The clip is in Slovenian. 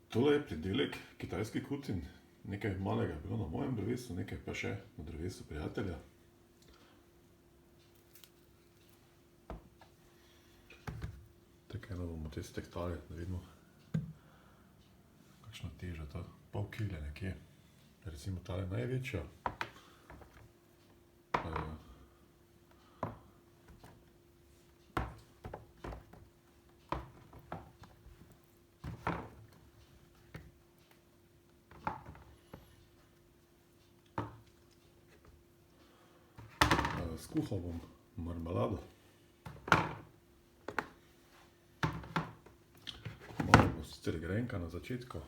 Tole je pridelek kitajski kucin. Nekaj malega je bilo na mojem drevesu, nekaj pa še na drevesu prijatelja. Tako eno bomo te stehtali, da vidimo, kakšna teža ta, pol kile nekje. Recimo tale največja. Skuhal bom marmelado. Malo bo sicer grenka na začetku.